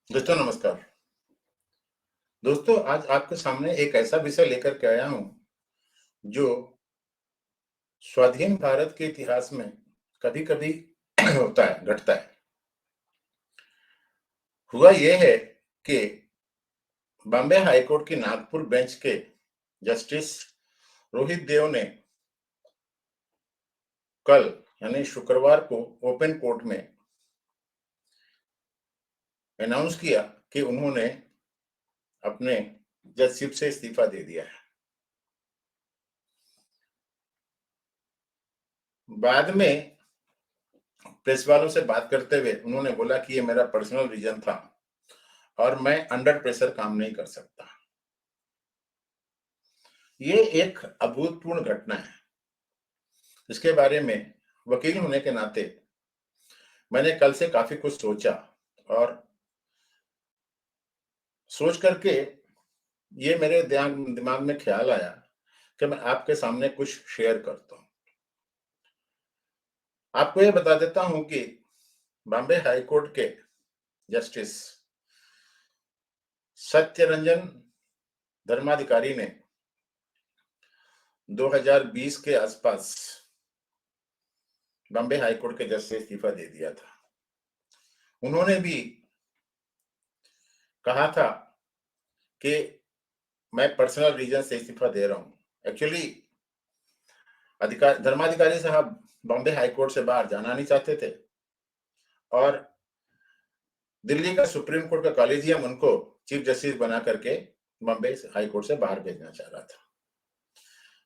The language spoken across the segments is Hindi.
दोस्तों नमस्कार। दोस्तों आज आपके सामने एक ऐसा विषय लेकर के आया हूँ, जो स्वाधीन भारत के इतिहास में कभी-कभी होता है, घटता है। हुआ ये है कि बॉम्बे हाई कोर्ट की नागपुर बेंच के जस्टिस रोहित देव ने कल यानी शुक्रवार को ओपन कोर्ट में अनाउंस किया कि उन्होंने अपने जजशिप से इस्तीफा दे दिया है। बाद में प्रेस वालों से बात करते हुए उन्होंने बोला कि ये मेरा पर्सनल रीजन था और मैं अंडर प्रेशर काम नहीं कर सकता। ये एक अभूतपूर्व घटना है। इसके बारे में वकील होने के नाते मैंने कल से काफी कुछ सोचा और सोच करके ये मेरे दिमाग में ख्याल आया कि मैं आपके सामने कुछ शेयर करता हूँ। आपको ये बता देता हूँ कि बॉम्बे हाई कोर्ट के जस्टिस सत्यरंजन धर्माधिकारी ने 2020 के आसपास बॉम्बे हाई कोर्ट के जज से इस्तीफा दे दिया था। उन्होंने भी कहा था कि मैं पर्सनल रीजन से इस्तीफा दे रहा हूँ। एक्चुअली धर्माधिकारी साहब बॉम्बे हाई कोर्ट से बाहर जाना नहीं चाहते थे और दिल्ली का सुप्रीम कोर्ट का कॉलेजियम उनको चीफ जस्टिस बना करके बॉम्बे हाई कोर्ट से बाहर भेजना चाह रहा था।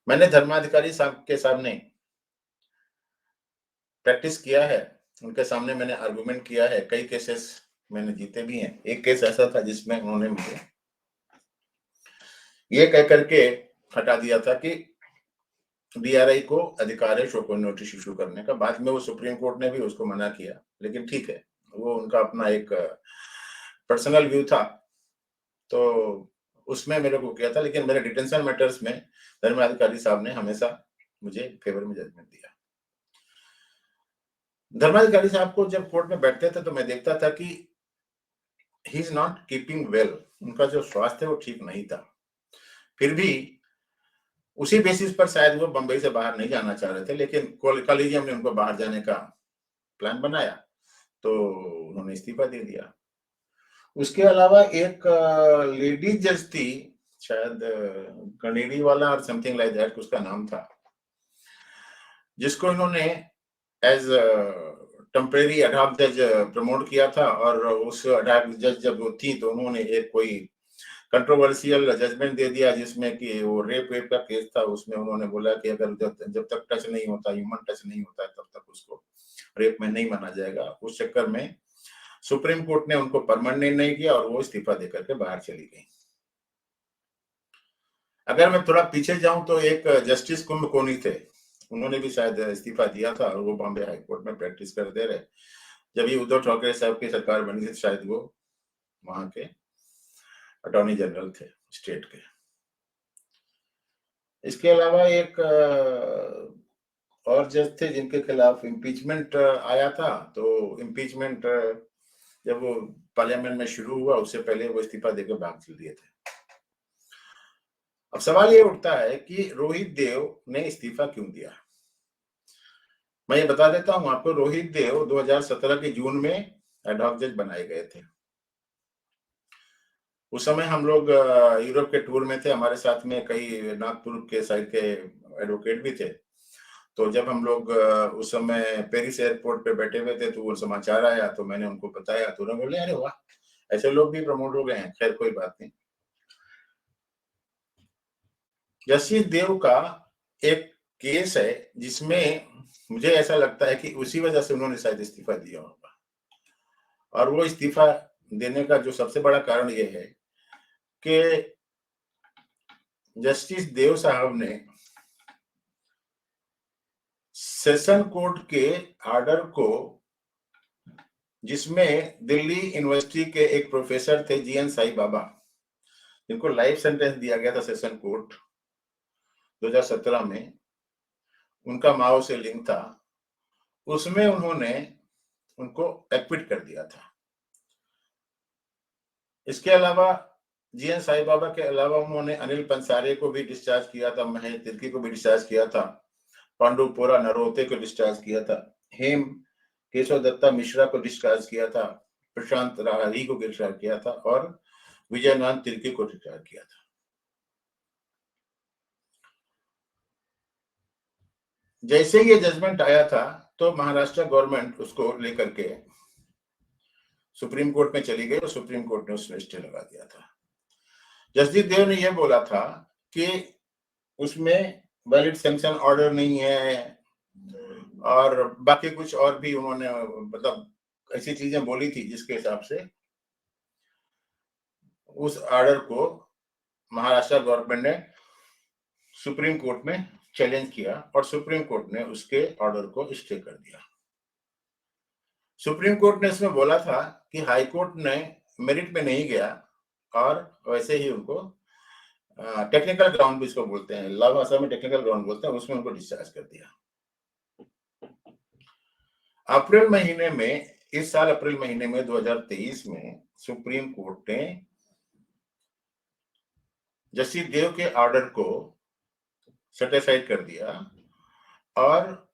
मैंने धर्माधिकारी साहब के सामने प्रैक्टिस किया है, उनके सामने मैंने आर्गुमेंट किया है, कई केसेस मैंने जीते भी हैं। एक केस ऐसा था जिसमें उन्होंने मुझे ये कह करके हटा दिया था कि डीआरआई को अधिकार है शो कॉज नोटिस इशू करने का। बाद में वो सुप्रीम कोर्ट ने भी उसको मना किया, लेकिन ठीक है, वो उनका अपना एक पर्सनल व्यू था, तो उसमें मेरे को किया था। लेकिन मेरे डिटेंशन मैटर्स में धर्माधिकारी साहब ने हमेशा मुझे फेवर में जजमेंट दिया। धर्माधिकारी साहब को जब कोर्ट में बैठते थे तो मैं देखता था कि he is not keeping well, उनका जो स्वास्थ्य है वो ठीक नहीं था। फिर भी उसी बेसिस पर शायद वो बंबई से बाहर नहीं जाना चाह रहे थे, लेकिन कॉलेजियम ने उनको बाहर जाने का प्लान बनाया, तो उन्होंने इस्तीफा दे दिया। उसके अलावा एक लेडी जज थी, शायद कनेडी वाला और समथिंग लाइक दैट उसका नाम था, जिसको इन्होंने एज टेम्परेरी अडॉक जज प्रमोट किया था। और उस अडॉक जज जब वो थी तो उन्होंने एक कोई कंट्रोवर्शियल जजमेंट दे दिया, जिसमें कि वो रेप वेप का केस था। उसमें उन्होंने बोला कि अगर जब तक टच नहीं होता, ह्यूमन टच नहीं होता है, तब तक उसको रेप में नहीं माना जाएगा। उस चक्कर में सुप्रीम कोर्ट ने उनको परमानेंट नहीं किया और वो इस्तीफा देकर के बाहर चली गई। अगर मैं थोड़ा पीछे जाऊं तो एक जस्टिस कुंभकोनी थे, उन्होंने भी शायद इस्तीफा दिया था और वो बॉम्बे हाई कोर्ट में प्रैक्टिस कर दे रहे। जब ये उद्धव ठाकरे साहब की सरकार बनी थी, शायद वो वहां के अटॉर्नी जनरल थे स्टेट के। इसके अलावा एक और जज थे जिनके खिलाफ इम्पीचमेंट आया था, तो इम्पीचमेंट जब वो पार्लियामेंट में शुरू हुआ उससे पहले वो इस्तीफा देकर भाग चल दिए थे। अब सवाल ये उठता है कि रोहित देव ने इस्तीफा क्यों दिया। मैं ये बता देता हूं आपको, रोहित देव 2017 के जून में एडहॉक जज बनाए गए थे। उस समय हम लोग यूरोप के टूर में थे, हमारे साथ में कई नागपुर के साइड के एडवोकेट भी थे। तो जब हम लोग उस समय पेरिस एयरपोर्ट पे बैठे हुए थे तो वो समाचार आया, तो मैंने उनको बताया, तो उन्होंने बोले अरे वाह, ऐसे लोग भी प्रमोट हो गए हैं। खैर कोई बात नहीं। जस्टिस देव का एक केस है जिसमें मुझे ऐसा लगता है कि उसी वजह से उन्होंने शायद इस्तीफा दिया होगा। और वो इस्तीफा देने का जो सबसे बड़ा कारण ये है कि जस्टिस देव साहब ने सेशन कोर्ट के ऑर्डर को, जिसमें दिल्ली यूनिवर्सिटी के एक प्रोफेसर थे जीएन साई बाबा, जिनको लाइफ सेंटेंस दिया गया था सेशन कोर्ट 2017 में, उनका माओ से लिंक था, उसमें उन्होंने उनको एक्विट कर दिया था। इसके अलावा जीएन साई बाबा के अलावा उन्होंने अनिल पंसारे को भी डिस्चार्ज किया था, महेश तिर्की को भी डिस्चार्ज किया था, पांडुपुरा नरोते को डिस्चार्ज किया था, हेम केशव दत्ता मिश्रा को डिस्चार्ज किया था, प्रशांत राही को डिस्चार्ज किया था और विजयनाथ तिर्की को डिस्चार्ज किया था। जैसे ये जजमेंट आया था तो महाराष्ट्र गवर्नमेंट उसको लेकर के सुप्रीम कोर्ट में चली गई और सुप्रीम कोर्ट ने उसमें स्टे लगा दिया था। जस्टिस देव ने यह बोला था कि उसमें वैलिड सैंक्शन ऑर्डर नहीं है और बाकी कुछ और भी उन्होंने मतलब ऐसी चीजें बोली थी जिसके हिसाब से उस ऑर्डर को महाराष्ट्र गवर्नमेंट ने सुप्रीम कोर्ट में चैलेंज किया और सुप्रीम कोर्ट ने उसके ऑर्डर को स्टे कर दिया। सुप्रीम कोर्ट ने इसमें बोला था कि हाई कोर्ट ने मेरिट में नहीं गया और वैसे ही उनको टेक्निकल ग्राउंड भी इसको बोलते हैं, लॉ भाषा में टेक्निकल ग्राउंड बोलते हैं, उसमें उनको डिस्चार्ज कर दिया। अप्रैल महीने में, इस साल अप्रैल महीने में 2023 में सुप्रीम कोर्ट ने जस्टिस देव के ऑर्डर को सेटिस्फाइड कर दिया और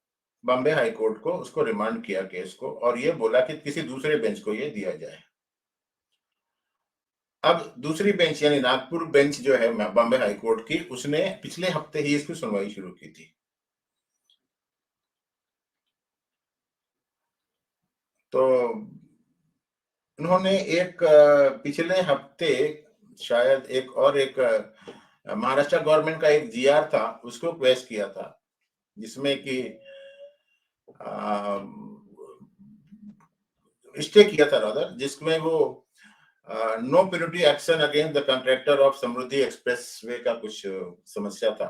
बॉम्बे हाई कोर्ट को उसको रिमांड किया केस को और ये बोला कि किसी दूसरे बेंच को ये दिया जाए। अब दूसरी बेंच यानी नागपुर बेंच जो है बॉम्बे हाई कोर्ट की, उसने पिछले हफ्ते ही इसकी सुनवाई शुरू की थी। तो उन्होंने एक पिछले हफ्ते शायद एक महाराष्ट्र गवर्नमेंट का एक जीआर था उसको पेश किया था जिसमें कि स्टे किया था रादर, जिसमें वो no penalty action against the contractor of Samruddhi expressway का कुछ समस्या था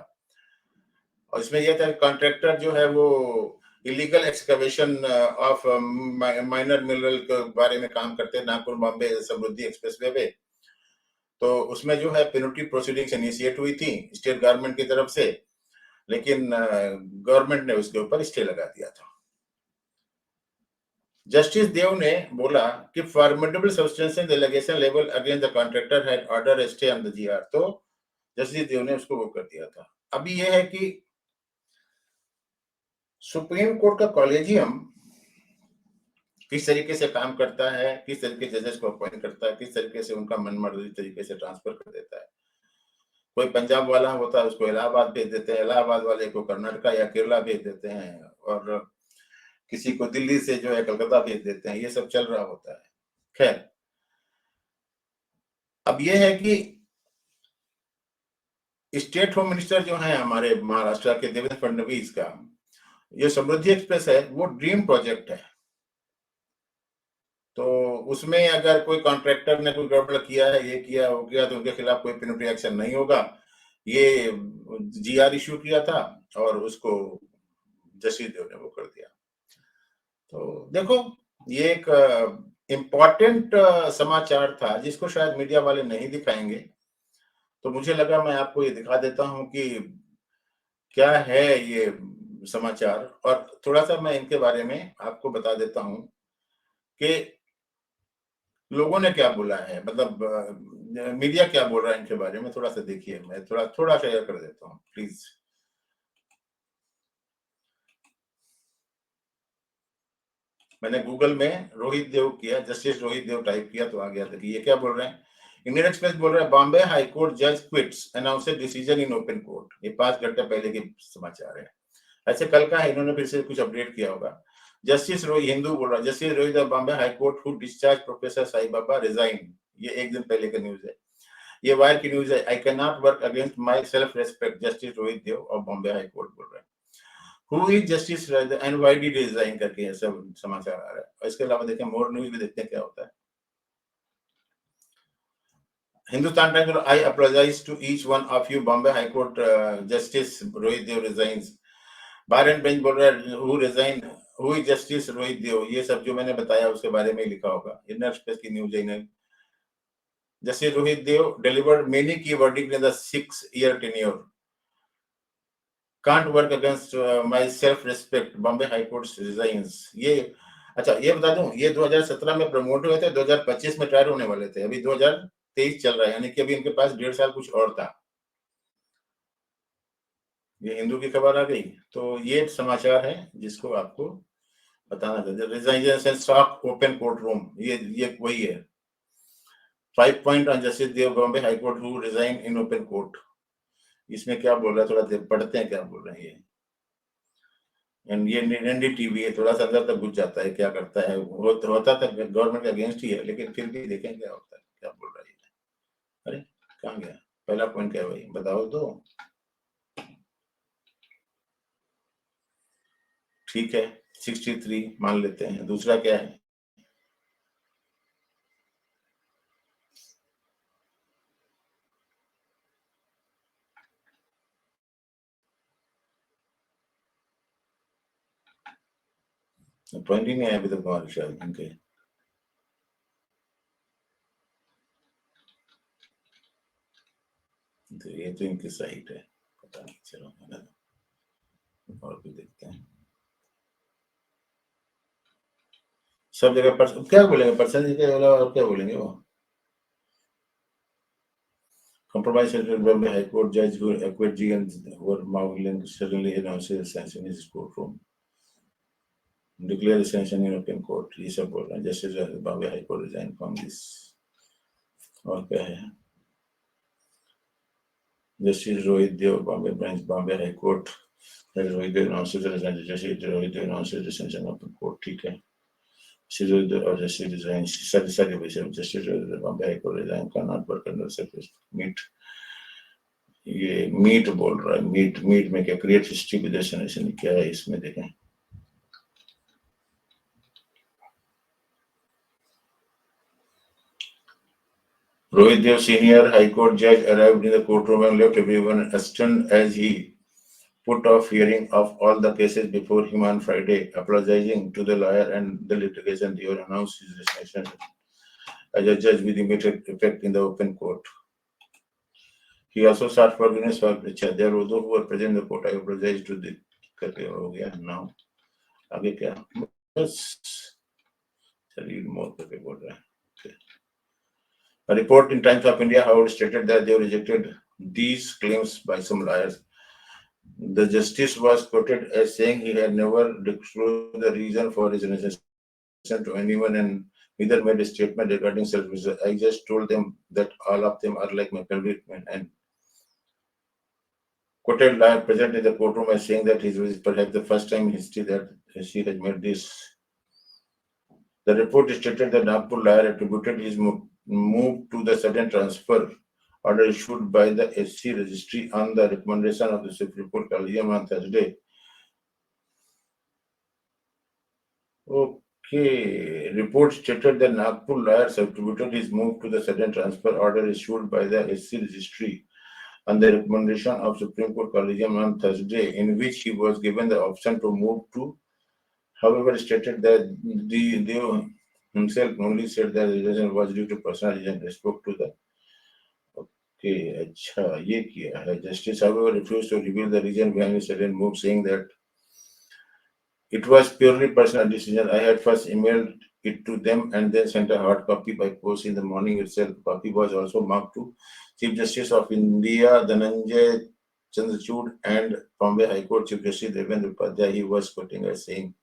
और इसमें यह था कॉन्ट्रैक्टर जो है वो illegal excavation of minor mineral के बारे में काम करते हैं नागपुर बॉम्बे समृद्धि एक्सप्रेस वे पे। तो उसमें जो है पेनल्टी प्रोसीडिंग्स इनिशिएट हुई थी स्टेट गवर्नमेंट की तरफ से, लेकिन गवर्नमेंट ने उसके ऊपर स्टे लगा दिया था। जस्टिस देव ने बोला कि formidable substantial allegation level against the contractor had order stay on the GR, तो जस्टिस देव ने उसको वो कर दिया था। अभी यह है कि सुप्रीम कोर्ट का कॉलेजियम किस तरीके से काम करता है, किस तरीके से जजेस को अपॉइंट करता है, किस तरीके से उनका मनमर्जी तरीके से ट्रांसफर कर देता है। कोई पंजाब वाला होता है उसको इलाहाबाद भेज देते हैं, इलाहाबाद वाले को कर्नाटका या केरला भेज देते हैं और किसी को दिल्ली से जो है कलकत्ता भेज देते हैं, ये सब चल रहा होता है। खैर, अब ये है कि स्टेट होम मिनिस्टर जो है हमारे महाराष्ट्र के देवेंद्र फडणवीस का, ये समृद्धि एक्सप्रेस है वो ड्रीम प्रोजेक्ट है। तो उसमें अगर कोई कॉन्ट्रैक्टर ने कोई गड़बड़ किया है, ये किया हो गया, तो उनके खिलाफ कोई पेनल्टी एक्शन नहीं होगा। ये जीआर इश्यू किया था और उसको जस्टिस देव ने वो कर दिया। तो देखो, ये एक इम्पोर्टेंट समाचार था जिसको शायद मीडिया वाले नहीं दिखाएंगे, तो मुझे लगा मैं आपको ये दिखा देता हूं कि क्या है ये समाचार और थोड़ा सा मैं इनके बारे में आपको बता देता हूं कि लोगों ने क्या बोला है, मतलब मीडिया क्या बोल रहा है इनके बारे में। थोड़ा सा देखिए, मैं थोड़ा शेयर कर देता हूँ प्लीज। मैंने गूगल में रोहित देव किया, जस्टिस रोहित देव टाइप किया तो आ गया था कि ये क्या बोल रहे हैं। इंडियन एक्सप्रेस बोल रहा है बॉम्बे हाई कोर्ट जज quits announced decision in open court. ये 5 घंटे पहले के समाचार है, ऐसे कल का है, इन्होंने फिर से कुछ अपडेट किया होगा। जस्टिस रोहित, हिंदू बोल रहा है, justice Rohit Bombay high court who discharge professor Sai Baba resign. ये एक दिन पहले का न्यूज है, ये वायर की न्यूज है। I can not work against my self respect, justice Rohit Dev और बॉम्बे हाई कोर्ट बोल रहे हैं। Who is justice and why did resign करके सब समाचार आ रहा है। और इसके अलावा देखें मोर न्यूज भी, देखते हैं क्या होता है। Hindustan Times, I apologise to each one of you, Bombay high court justice Rohit Dev resigns. Bar and bench बोल रहा है who resign, who is justice Rohit Dev. ये सब जो मैंने बताया उसके बारे में लिखा होगा, इंडियन एक्सप्रेस की न्यूज है। Justice Rohit Dev delivered many key verdicts in the 6-year tenure. Can't work against my self-respect. Bombay High Court resigns. ये अच्छा ये बता दूं, ये 2017 में प्रमोट हुए थे, 2025 में ट्रायल होने वाले थे, अभी 2023 चल रहा है, यानी कि अभी इनके पास 1.5 साल कुछ और था। ये हिंदू की खबर आ गई, तो ये समाचार है जिसको आपको बताना था। Resignation of open court room, ये वही है। 5 point on justice Dev Bombay high court who resign in open court. इसमें क्या बोल रहा है, थोड़ा देर पढ़ते हैं क्या बोल रहे हैं ये। ये एनडीटीवी है, थोड़ा सा अंदर तक घुस जाता है, क्या करता है, होता तक गवर्नमेंट के अगेंस्ट ही है, लेकिन फिर भी देखें क्या होता है, क्या बोल रहा है। अरे कहाँ गया पहला पॉइंट, क्या है भाई बताओ तो। ठीक है 63 मान लेते हैं, दूसरा क्या है। पॉइंट ही नहीं आया अभी तक हमारे शायद इनके। तो ये तो इनकी साइट है, पता नहीं, चलो और भी देखते हैं। सब जगह पर क्या बोलेंगे, परसेंटेज के अलावा और क्या बोलेंगे वो। Compromise settled Bombay High Court judge who acquitted G and were Mauling suddenly announces sanction in his courtroom. Declare sanction in open court. ये सब बोल रहे हैं, justice Bombay high court resign from this. और क्या है, justice Rohit Dev Bombay branch Bombay high court, Rohit Dev announces resign, justice Rohit Dev announces sanction open court, ठीक है। जस्टिस और जस्टिस रिजाइन सारी विषय justice Bombay high court resign cannot work under surface meet। ये मीट बोल रहा है, मीट मीट में क्या, क्रिएट हिस्ट्री विद डेस्टिनेशन, क्या है इसमें देखें। Rohit Dev, senior High Court judge, arrived in the courtroom and left everyone stunned as he put off hearing of all the cases before him on Friday, apologizing to the lawyer and the litigation. Dev announced his resignation as a judge with immediate effect in the open court. He also sought forgiveness for those who were present in the court. I apologize to the करके हो गया now आगे क्या, बस शरीर मौत करके बोल रहा है। A report in Times of India, however, stated that they rejected these claims by some lawyers. The justice was quoted as saying he had never disclosed the reason for his resignation to anyone and neither made a statement regarding self-research. I just told them that all of them are like my favorite men. And quoted lawyer present in the courtroom as saying that it was perhaps the first time in history that she has made this. The report stated that Nagpur lawyer attributed his move to the sudden transfer order issued by the SC registry on the recommendation of the Supreme Court Collegium on Thursday. Okay. Report stated that Nagpur lawyers attributed his move to the sudden transfer order issued by the SC registry on the recommendation of Supreme Court Collegium on Thursday, in which he was given the option to move to. However, stated that they himself only said that the reason was due to personal reason. I spoke to the अच्छा ये किया है। Justice however refused to reveal the reason behind his sudden move, saying that it was purely personal decision. I had first emailed it to them and then sent a hard copy by post in the morning itself. Copy was also marked to Chief Justice of India Dhananjay Chandrachud and Bombay High Court Chief Justice Devendra Upadhyay. He was quoting as saying,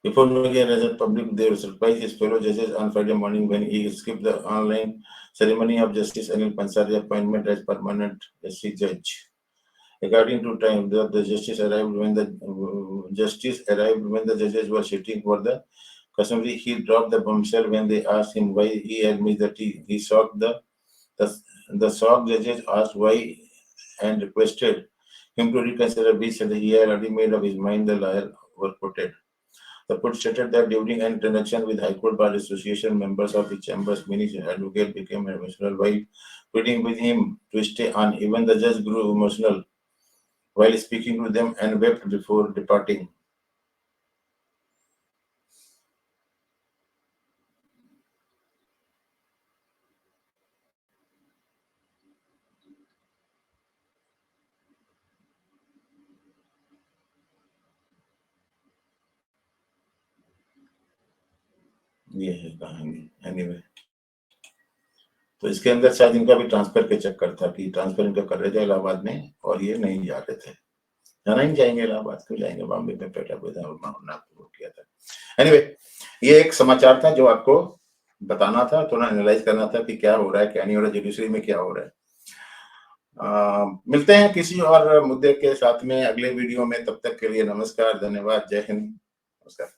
before making a result public, they surprised his fellow judges on Friday morning when he skipped the online ceremony of Justice Anil Pansari's appointment as permanent SC judge. According to time, the justice arrived when the judges were sitting for the customary. He dropped the bombshell when they asked him why he had missed the tea. He shocked the shocked judges asked why and requested him to reconsider, which said he had already made up his mind. The lawyer were quoted. The court stated that during an interaction with High Court Bar Association members of the chambers, many advocate became emotional while pleading with him to stay on. Even the judge grew emotional while speaking to them and wept before departing. ये है कहानी। एनीवे, तो इसके अंदर शायद इनका भी ट्रांसफर के चक्कर था कि ट्रांसफर इनका कर रहे थे इलाहाबाद में और ये नहीं जा रहे थे। जाना ही जाएंगे इलाहाबाद, क्यों जाएंगे, बॉम्बे में पेटा नागपुर किया था। एनीवे, ये एक समाचार था जो आपको बताना था, थोड़ा एनालाइज करना था कि क्या हो रहा है क्या नहीं हो रहा है, जुडिशरी में क्या हो रहा है। मिलते हैं किसी और मुद्दे के साथ में अगले वीडियो में, तब तक के लिए नमस्कार, धन्यवाद, जय हिंद, नमस्कार।